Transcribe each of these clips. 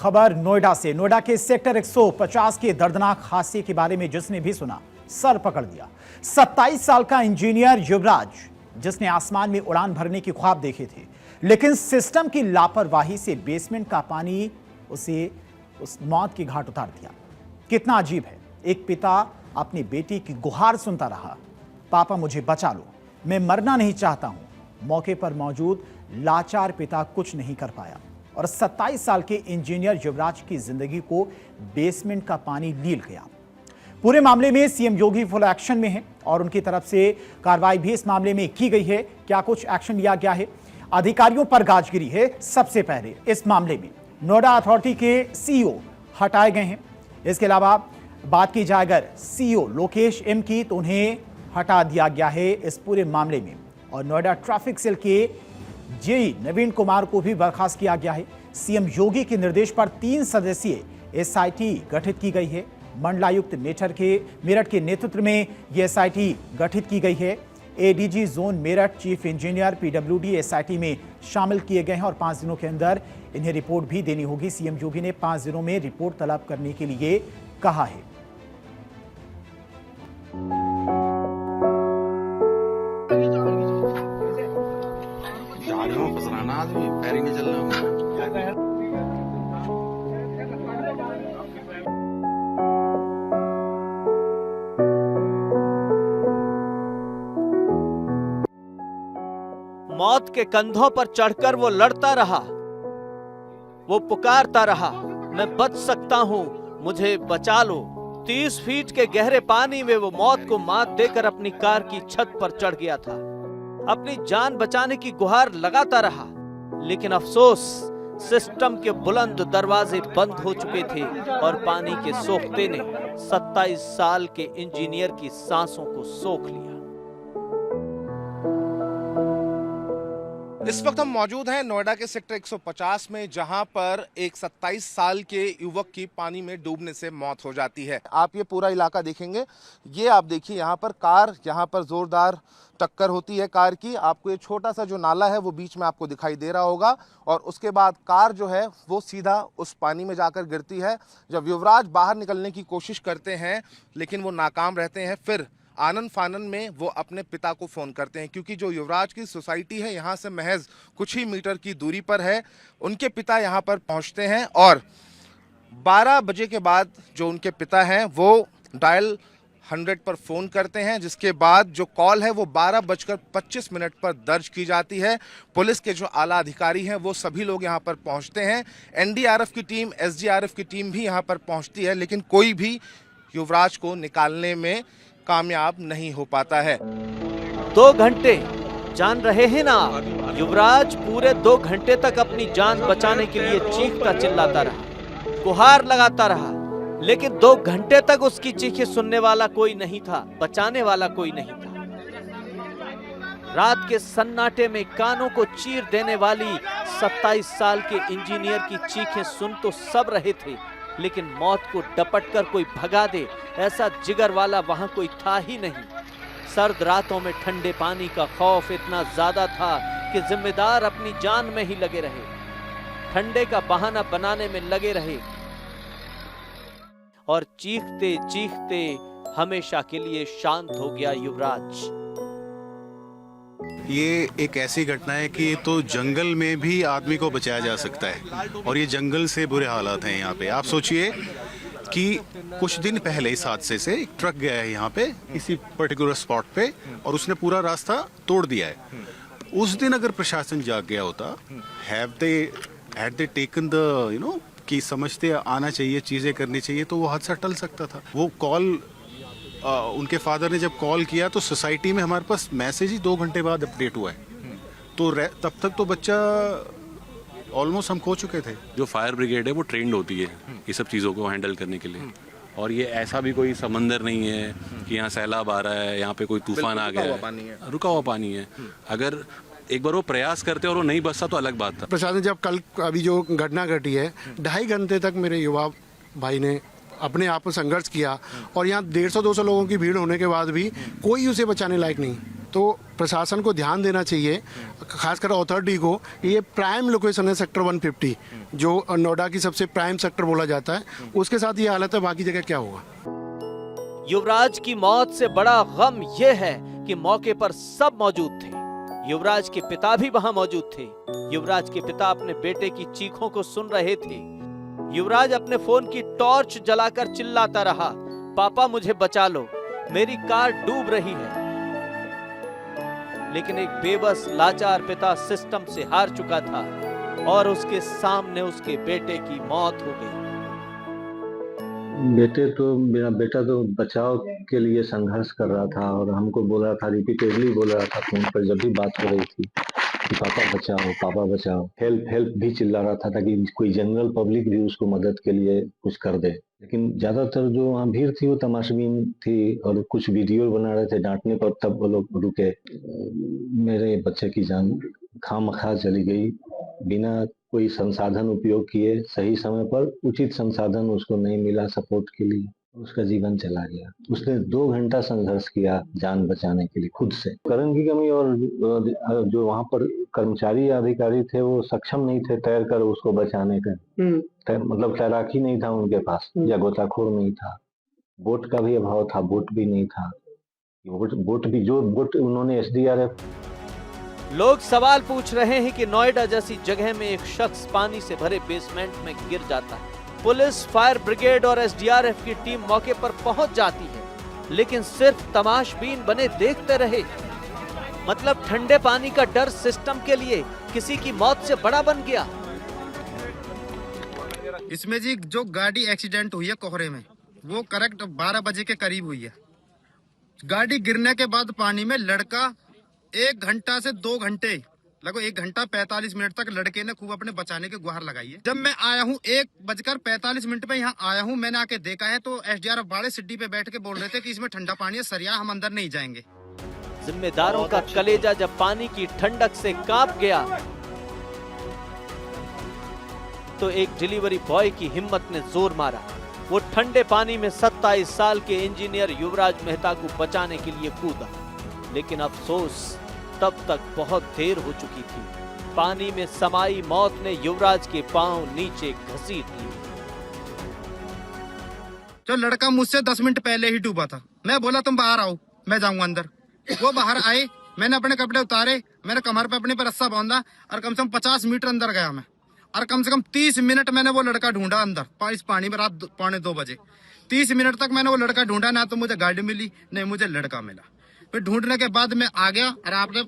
खबर नोएडा से। नोएडा के सेक्टर 150 के दर्दनाक हादसे के बारे में जिसने भी सुना सर पकड़ दिया। 27 साल का इंजीनियर युवराज, जिसने आसमान में उड़ान भरने के ख्वाब देखे थे, लेकिन सिस्टम की लापरवाही से बेसमेंट का पानी उसे उस मौत की घाट उतार दिया। कितना अजीब है, एक पिता अपनी बेटी की गुहार सुनता रहा, पापा मुझे बचा लो, मैं मरना नहीं चाहता हूं। मौके पर मौजूद लाचार पिता कुछ नहीं कर पाया और 27 साल के इंजीनियर युवराज की जिंदगी को बेसमेंट का पानी लील गया। पूरे मामले में सीएम योगी फुल एक्शन में हैं और उनकी तरफ से कार्रवाई भी इस मामले में की गई है। क्या कुछ एक्शन लिया गया है? अधिकारियों पर गाजगिरी है। सबसे पहले इस मामले में नोएडा अथॉरिटी के सीईओ हटाए गए हैं। इसके अलावा बात की जाए अगर सीईओ लोकेश एम की, तो उन्हें हटा दिया गया है इस पूरे मामले में। और नोएडा ट्रैफिक सेल के जेई नवीन कुमार को भी बर्खास्त किया गया है। सीएम योगी के निर्देश पर 3 सदस्यीय एसआईटी गठित की गई है। मंडलायुक्त मेरठ के नेतृत्व में यह एसआईटी गठित की गई है। ADG zone Meerut, chief engineer PWD SIT में शामिल किए गए हैं और 5 दिनों के अंदर इन्हें रिपोर्ट भी देनी होगी। सीएम योगी ने 5 दिनों में रिपोर्ट तलब करने के लिए कहा है। आदमी पैर ही नहीं चल रहा। मौत के कंधों पर चढ़कर वो लड़ता रहा, वो पुकारता रहा, मैं बच सकता हूं, मुझे बचा लो। 30 फीट के गहरे पानी में वो मौत को मात देकर अपनी कार की छत पर चढ़ गया था। अपनी जान बचाने की गुहार लगाता रहा, लेकिन अफसोस सिस्टम के बुलंद दरवाजे बंद हो चुके थे और पानी के सोखते ने 27 साल के इंजीनियर की सांसों को सोख लिया। इस वक्त हम मौजूद हैं नोएडा के सेक्टर 150 में, जहां पर एक 27 साल के युवक की पानी में डूबने से मौत हो जाती है। आप ये पूरा इलाका देखेंगे, ये आप देखिए यहाँ पर जोरदार टक्कर होती है कार की। आपको ये छोटा सा जो नाला है वो बीच में आपको दिखाई दे रहा होगा और उसके बाद कार जो है वो सीधा उस पानी में जाकर गिरती है। जब युवराज बाहर निकलने की कोशिश करते हैं लेकिन वो नाकाम रहते हैं, फिर आनन फानन में वो अपने पिता को फ़ोन करते हैं, क्योंकि जो युवराज की सोसाइटी है यहाँ से महज कुछ ही मीटर की दूरी पर है। उनके पिता यहाँ पर पहुँचते हैं और 12 बजे के बाद जो उनके पिता हैं वो डायल 100 पर फ़ोन करते हैं, जिसके बाद जो कॉल है वो 12:25 पर दर्ज की जाती है। पुलिस के जो आला अधिकारी हैं वो सभी लोग यहाँ पर पहुँचते हैं। एनडीआरएफ की टीम, एसडीआरएफ की टीम भी यहाँ पर पहुँचती है, लेकिन कोई भी युवराज को निकालने में कामयाब नहीं हो पाता है। 2 घंटे जान रहे हैं ना, युवराज पूरे 2 घंटे तक अपनी जान बचाने के लिए चीखता चिल्लाता रहा, गुहार लगाता रहा, लेकिन 2 घंटे तक उसकी चीखें सुनने वाला कोई नहीं था, बचाने वाला कोई नहीं था। रात के सन्नाटे में कानों को चीर देने वाली 27 साल के इंजीनियर की चीखें सुन तो सब रहे थे, लेकिन मौत को डपट कर कोई भगा दे ऐसा जिगर वाला वहां कोई था ही नहीं। सर्द रातों में ठंडे पानी का खौफ इतना ज्यादा था कि जिम्मेदार अपनी जान में ही लगे रहे, ठंडे का बहाना बनाने में लगे रहे और चीखते चीखते हमेशा के लिए शांत हो गया युवराज। ये एक ऐसी घटना है कि तो जंगल में भी आदमी को बचाया जा सकता है और ये जंगल से बुरे हालात हैं यहाँ पे। आप सोचिए कि कुछ दिन पहले इस हादसे से एक ट्रक गया है यहाँ पे इसी पर्टिकुलर स्पॉट पे और उसने पूरा रास्ता तोड़ दिया है। उस दिन अगर प्रशासन जाग गया होता, हैड दे टेकन द कि समझते आना चाहिए, चीजें करनी चाहिए, तो वो हादसा टल सकता था। वो कॉल उनके फादर ने जब कॉल किया तो सोसाइटी में हमारे पास मैसेज ही 2 घंटे बाद अपडेट हुआ है, तो तब तक तो बच्चा ऑलमोस्ट हम खो चुके थे। जो फायर ब्रिगेड है वो ट्रेंड होती है ये सब चीज़ों को हैंडल करने के लिए, और ये ऐसा भी कोई समंदर नहीं है कि यहाँ सैलाब आ रहा है, यहाँ पे कोई तूफान आ गया है, रुका हुआ पानी है। अगर एक बार वो प्रयास करते और वो नहीं बचता तो अलग बात था। प्रशासन जब कल अभी जो घटना घटी है, 2.5 घंटे तक मेरे युवा भाई ने अपने आप में संघर्ष किया और यहाँ 150-200 लोगों की भीड़ होने के बाद भी कोई उसे बचाने लायक नहीं। तो प्रशासन को ध्यान देना चाहिए, खासकर अथॉरिटी को। ये प्राइम लोकेशन है सेक्टर 150, जो नोएडा की सबसे प्राइम सेक्टर बोला जाता है, उसके साथ ये हालत है, बाकी जगह क्या होगा। युवराज की मौत से बड़ा गम यह है कि मौके पर सब मौजूद थे। युवराज के पिता भी वहां मौजूद थे। युवराज के पिता अपने बेटे की चीखों को सुन रहे थे। युवराज अपने फोन की टॉर्च जलाकर चिल्लाता रहा, पापा मुझे बचा लो, मेरी कार डूब रही है। लेकिन एक बेबस लाचार पिता सिस्टम से हार चुका था और उसके सामने उसके बेटे की मौत हो गई। मेरा बेटा तो बचाव के लिए संघर्ष कर रहा था और हमको बोल रहा था, रिपीटेडली बोल रहा था फोन पर जब भी बात हो रही थी कि पापा बचाओ, पापा बचाओ, हेल्प हेल्प भी चिल्ला रहा था ताकि कोई जनरल पब्लिक भी उसको मदद के लिए कुछ कर दे। लेकिन ज्यादातर जो वहाँ भीड़ थी वो तमाशबीन थी और कुछ वीडियो बना रहे थे डांटने पर, तब वो लोग रुके। मेरे बच्चे की जान खामखा चली गई बिना कोई संसाधन उपयोग किए। सही समय पर उचित संसाधन उसको नहीं मिला सपोर्ट के लिए, उसका जीवन चला गया। उसने 2 घंटा संघर्ष किया जान बचाने के लिए खुद से। उपकरण की कमी और जो वहाँ पर कर्मचारी या अधिकारी थे वो सक्षम नहीं थे तैर कर उसको बचाने का। मतलब तैराकी नहीं था उनके पास या गोताखोर नहीं था। बोट का भी अभाव था, बोट भी नहीं था। बोट भी जो बोट उन्होंने SDRF। लोग सवाल पूछ रहे हैं कि नोएडा जैसी जगह में एक शख्स पानी से भरे बेसमेंट में गिर जाता है। पुलिस, फायर ब्रिगेड और SDRF की टीम मौके पर पहुंच जाती है, लेकिन सिर्फ तमाशबीन बने देखते रहे। मतलब ठंडे पानी का डर सिस्टम के लिए किसी की मौत से बड़ा बन गया। इसमें जी जो गाड़ी एक्सीडेंट हुई है कोहरे में, वो करेक्ट 12 बजे के करीब हुई है। गाड़ी गिरने के बाद पानी में लड़का 1 घंटा से 2 घंटे, लगभग 1 घंटा 45 मिनट तक लड़के ने खूब अपने बचाने की गुहार लगाई है। जब मैं आया हूँ 1:45 पे यहाँ आया हूँ, मैंने आके देखा है तो SDRF वाले सिड्डी पे बैठ के बोल रहे थे कि इसमें ठंडा पानी है, सरिया हम अंदर नहीं जाएंगे। जिम्मेदारों का कलेजा जब पानी की ठंडक से कांप गया तो एक डिलीवरी बॉय की हिम्मत ने जोर मारा। वो ठंडे पानी में 27 साल के इंजीनियर युवराज मेहता को बचाने के लिए कूदा, लेकिन अफसोस तब तक बहुत देर हो चुकी थी। पानी में समाई मौत ने युवराज के पांव नीचे घसीट लिए। जो लड़का मुझसे 10 मिनट पहले ही डूबा था, मैं बोला तुम बाहर आओ, मैं जाऊंगा अंदर। वो बाहर आए, मैंने अपने कपड़े उतारे, मैंने कमर पे अपने पर रस्सा बांधा और कम से कम 50 मीटर अंदर गया मैं, और कम से कम 30 मिनट मैंने वो लड़का ढूंढा अंदर इस पानी में। रात 2:45 बजे 30 मिनट तक मैंने वो लड़का ढूंढा, ना तो मुझे गाड़ी मिली नहीं मुझे लड़का मिला। फिर ढूंढने के बाद मैं आ गया और आपने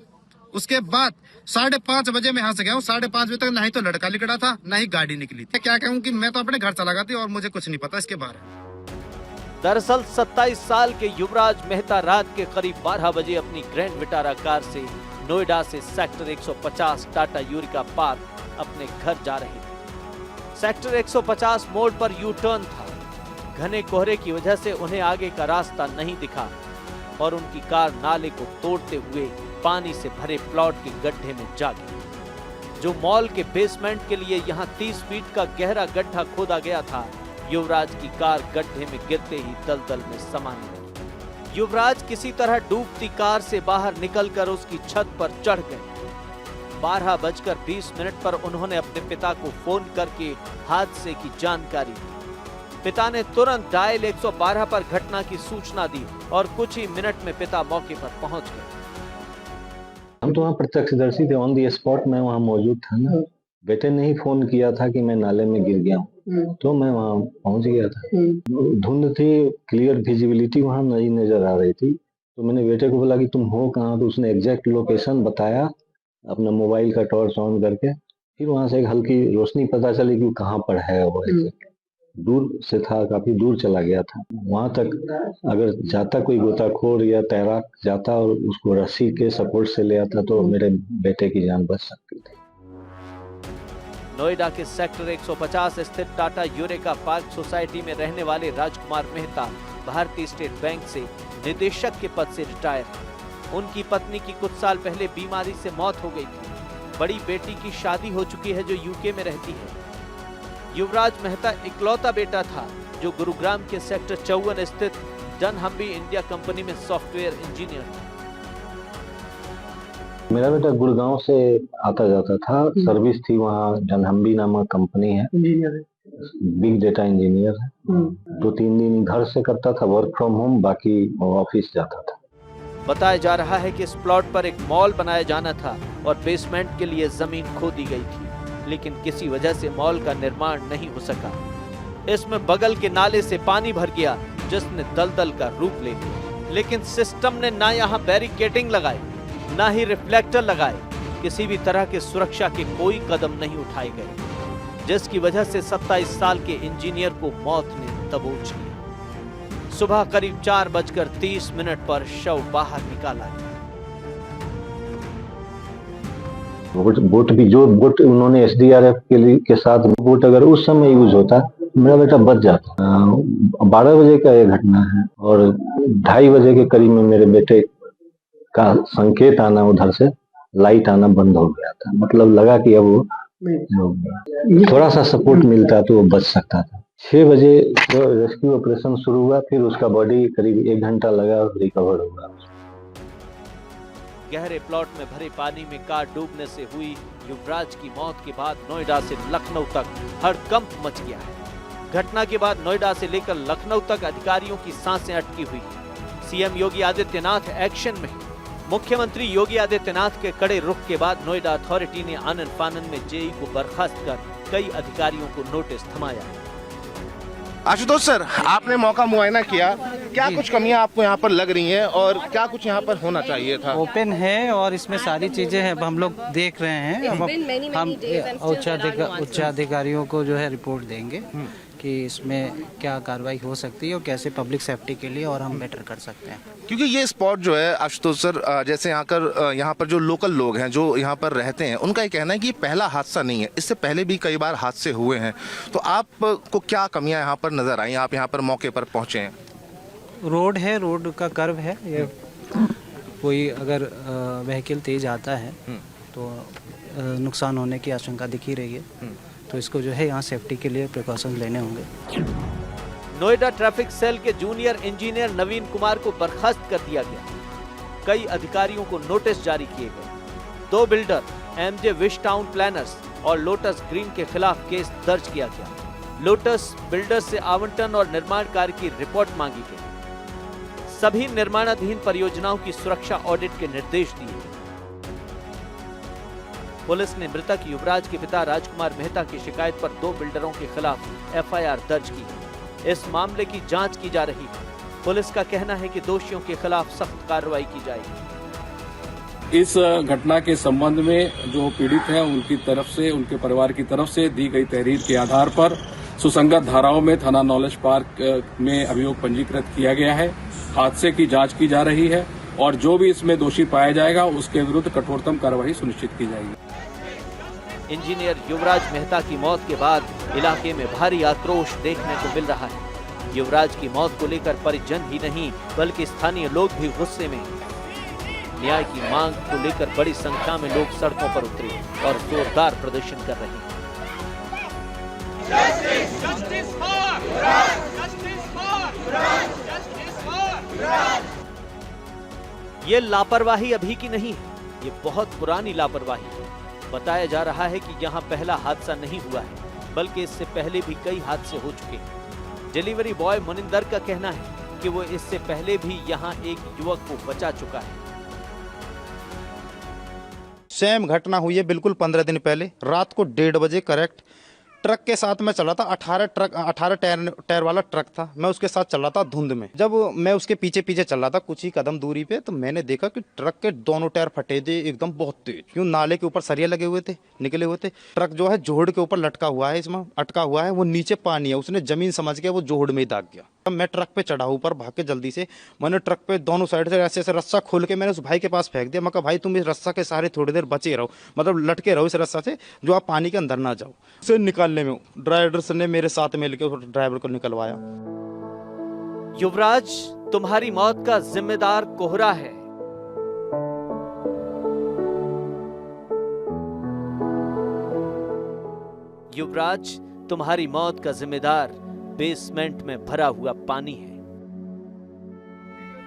उसके बाद 5:30 बजे मैं यहाँ से गया हूँ। 5:30 बजे तक ना ही तो लड़का निकला था ना ही गाड़ी निकली थी। क्या कहूँ कि मैं तो अपने घर चला गया था और मुझे कुछ नहीं पता इसके बारे में। दरअसल 27 साल के युवराज मेहता रात के करीब 12 बजे अपनी ग्रैंड विटारा कार से नोएडा से सेक्टर 150 टाटा यूरिका पार्क अपने घर जा रहे थे। सेक्टर 150 मोड़ पर यू टर्न था। घने कोहरे की वजह से उन्हें आगे का रास्ता नहीं दिखा और उनकी कार नाले को तोड़ते हुए पानी से भरे प्लॉट के गड्ढे में जा गई। जो मॉल के बेसमेंट के लिए यहाँ 30 फीट का गहरा गड्ढा खोदा गया था, युवराज की कार गड्ढे में गिरते ही दलदल में समाने लगी। युवराज किसी तरह डूबती कार से बाहर निकलकर उसकी छत पर चढ़ गए। 12:20 पर उन्होंने अपने पिता को फोन करके हादसे की जानकारी दी। पिता ने तुरंत डायल 112 पर घटना की सूचना दी और कुछ ही मिनट में पिता मौके पर पहुंच गए। हम तो वहाँ प्रत्यक्षदर्शी थे, ऑन द स्पॉट मैं वहाँ मौजूद था ना। बेटे ने ही फोन किया था कि मैं नाले में गिर गया हूँ, तो मैं वहाँ पहुँच गया था। धुंध थी, क्लियर विजिबिलिटी वहाँ नहीं नजर आ रही थी, तो मैंने बेटे को बोला कि तुम हो कहाँ, तो उसने एग्जैक्ट लोकेशन बताया अपना मोबाइल का टॉर्च ऑन करके। फिर वहाँ से एक हल्की रोशनी पता चली कि कहाँ पर है वो। दूर से था, काफी दूर चला गया था। वहां तक अगर जाता कोई गोताखोर या तैराक जाता और उसको रस्सी के सपोर्ट से ले आता तो मेरे बेटे की जान बच सकती थी। नोएडा के सेक्टर 150 स्थित टाटा यूरेका पार्क सोसाइटी में रहने वाले राजकुमार मेहता भारतीय स्टेट बैंक से निदेशक के पद से रिटायर हैं। उनकी पत्नी की कुछ साल पहले बीमारी से मौत हो गई थी। बड़ी बेटी की शादी हो चुकी है जो यूके में रहती है। युवराज मेहता इकलौता बेटा था जो गुरुग्राम के सेक्टर 54 स्थित डनहम्बी इंडिया कंपनी में सॉफ्टवेयर इंजीनियर था। मेरा बेटा गुड़गांव से आता जाता था, सर्विस थी वहाँ। जनहम्बी नामक कंपनी है, बिग डेटा इंजीनियर है। 2-3 दिन घर से करता था वर्क फ्रॉम होम, बाकी ऑफिस जाता था। बताया जा रहा है कि इस प्लॉट पर एक मॉल बनाया जाना था और बेसमेंट के लिए जमीन खोदी गई थी, लेकिन किसी वजह से मॉल का निर्माण नहीं हो सका। इसमें बगल के नाले से पानी भर गया, जिसने दलदल का रूप ले लिया। लेकिन सिस्टम ने ना यहाँ बैरिकेडिंग लगाई, ना ही रिफ्लेक्टर लगाए, किसी भी तरह के सुरक्षा के कोई कदम नहीं उठाए गए, जिसकी वजह से 27 साल के इंजीनियर को मौत ने दबोच लिया। सुबह करीब 4:30 पर शव बाहर निकाला गया। बोट भी, जो बोट उन्होंने SDRF के साथ बोट अगर उस समय यूज होता, मेरा बेटा बच जाता। 12 बजे का ये घटना है और 2:30 बजे के करीब में मेरे बेटे का संकेत आना, उधर से लाइट आना बंद हो गया था। मतलब लगा कि अब वो थोड़ा सा सपोर्ट मिलता तो वो बच सकता था। 6 बजे रेस्क्यू ऑपरेशन शुरू हुआ, फिर उसका बॉडी करीब 1 घंटा लगा रिकवर हुआ। गहरे प्लॉट में भरे पानी में कार डूबने से हुई युवराज की मौत के बाद नोएडा से लखनऊ तक हड़कंप मच गया है। घटना के बाद नोएडा से लेकर लखनऊ तक अधिकारियों की सांसें अटकी हुई। सीएम योगी आदित्यनाथ एक्शन में। मुख्यमंत्री योगी आदित्यनाथ के कड़े रुख के बाद नोएडा अथॉरिटी ने आनन फानन में जेई को बर्खास्त कर कई अधिकारियों को नोटिस थमाया। आशुतोष सर, आपने मौका मुआयना किया, क्या कुछ कमियां आपको यहाँ पर लग रही हैं और क्या कुछ यहाँ पर होना चाहिए था? ओपन है और इसमें सारी चीजें हैं, हम लोग देख रहे हैं। हम उच्चाधिकारियों को जो है रिपोर्ट देंगे कि इसमें क्या कार्रवाई हो सकती है और कैसे पब्लिक सेफ्टी के लिए और हम बेटर कर सकते हैं। क्योंकि ये स्पॉट जो है आशुतोष सर, जैसे यहाँ पर जो लोकल लोग हैं जो यहाँ पर रहते हैं, उनका ये कहना है कि ये पहला हादसा नहीं है, इससे पहले भी कई बार हादसे हुए हैं। तो आपको क्या कमियां यहाँ पर नजर आई? आप यहाँ पर मौके पर पहुँचे हैं। रोड है, रोड का कर्व है, ये कोई अगर व्हीकल तेज आता है तो नुकसान होने की आशंका दिख ही रही है। तो इसको जो है यहाँ सेफ्टी के लिए प्रिकॉशन लेने होंगे। नोएडा ट्रैफिक सेल के जूनियर इंजीनियर नवीन कुमार को बर्खास्त कर दिया गया। कई अधिकारियों को नोटिस जारी किए गए। 2 builder MJ wish town planners और लोटस ग्रीन के खिलाफ केस दर्ज किया गया। लोटस बिल्डर से आवंटन और निर्माण कार्य की रिपोर्ट मांगी गई। सभी निर्माणाधीन परियोजनाओं की सुरक्षा ऑडिट के निर्देश दिए गए। पुलिस ने मृतक युवराज के पिता राजकुमार मेहता की शिकायत पर 2 बिल्डरों के खिलाफ FIR दर्ज की है। इस मामले की जांच की जा रही है। पुलिस का कहना है कि दोषियों के खिलाफ सख्त कार्रवाई की जाएगी। इस घटना के संबंध में जो पीड़ित हैं उनकी तरफ से, उनके परिवार की तरफ से दी गई तहरीर के आधार पर सुसंगत धाराओं में थाना नॉलेज पार्क में अभियोग पंजीकृत किया गया है। हादसे की जांच की जा रही है और जो भी इसमें दोषी पाया जाएगा उसके विरुद्ध कठोरतम कार्रवाई सुनिश्चित की जाएगी। इंजीनियर युवराज मेहता की मौत के बाद इलाके में भारी आक्रोश देखने को मिल रहा है। युवराज की मौत को लेकर परिजन ही नहीं बल्कि स्थानीय लोग भी गुस्से में हैं। न्याय की मांग को लेकर बड़ी संख्या में लोग सड़कों पर उतरे और जोरदार प्रदर्शन कर रहे हैं। ये लापरवाही अभी की नहीं है, ये बहुत पुरानी लापरवाही है। बताया जा रहा है कि यहाँ पहला हादसा नहीं हुआ है, बल्कि इससे पहले भी कई हादसे हो चुके हैं। डिलीवरी बॉय मुनिंदर का कहना है कि वो इससे पहले भी यहाँ एक युवक को बचा चुका है। सेम घटना हुई है बिल्कुल 15 दिन पहले रात को 1:30 बजे करेक्ट। ट्रक के साथ मैं चल रहा था, 18 टायर वाला ट्रक था। मैं उसके साथ चल रहा था धुंध में। जब मैं उसके पीछे चल रहा था कुछ ही कदम दूरी पे, तो मैंने देखा कि ट्रक के दोनों टायर फटे थे एकदम बहुत तेज। क्यों, नाले के ऊपर सरिया लगे हुए थे, निकले हुए थे। ट्रक जो है जोहड़ के ऊपर लटका हुआ है, इसमें अटका हुआ है, वो नीचे पानी है। उसने जमीन समझ के वो जोहड़ में ही दाग गया। मैं ट्रक पे चढ़ा ऊपर भाग के जल्दी से। मैंने ट्रक पे दोनों साइड से ऐसे रस्सा खोल के मैंने उस भाई के पास फेंक दिया। मैं कहा भाई तुम इस रस्सा के सहारे थोड़ी देर बचे रहो, मतलब लटके रहो इस रस्सा से, जो आप पानी के अंदर ना जाओ। उसे निकालने में ड्राइवर ने मेरे साथ मिलकर ड्राइवर को निकलवाया। युवराज, तुम्हारी मौत का जिम्मेदार कोहरा है। युवराज, तुम्हारी मौत का जिम्मेदार बेसमेंट में भरा हुआ पानी है।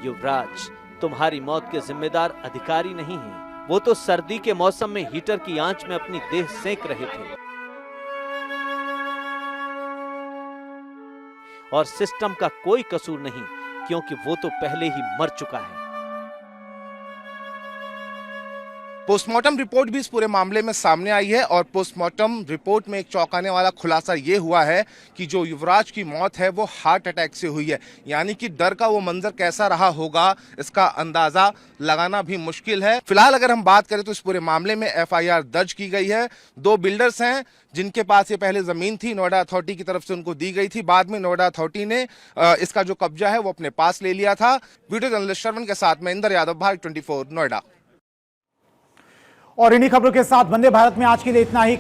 युवराज, तुम्हारी मौत के जिम्मेदार अधिकारी नहीं हैं, वो तो सर्दी के मौसम में हीटर की आंच में अपनी देह सेंक रहे थे और सिस्टम का कोई कसूर नहीं, क्योंकि वो तो पहले ही मर चुका है। पोस्टमार्टम रिपोर्ट भी इस पूरे मामले में सामने आई है और पोस्टमार्टम रिपोर्ट में एक चौंकाने वाला खुलासा ये हुआ है कि जो युवराज की मौत है वो हार्ट अटैक से हुई है। यानी कि डर का वो मंजर कैसा रहा होगा इसका अंदाजा लगाना भी मुश्किल है। फिलहाल अगर हम बात करें तो इस पूरे मामले में FIR दर्ज की गई है। 2 बिल्डर्स हैं जिनके पास ये पहले जमीन थी, नोएडा अथॉरिटी की तरफ से उनको दी गई थी। बाद में नोएडा अथॉरिटी ने इसका जो कब्जा है वो अपने पास ले लिया था। वीडियो जर्नलिस्ट श्रवण के साथ में इंदर यादव, भारत 24 नोएडा। और इन्हीं खबरों के साथ वंदे भारत में आज के लिए इतना ही।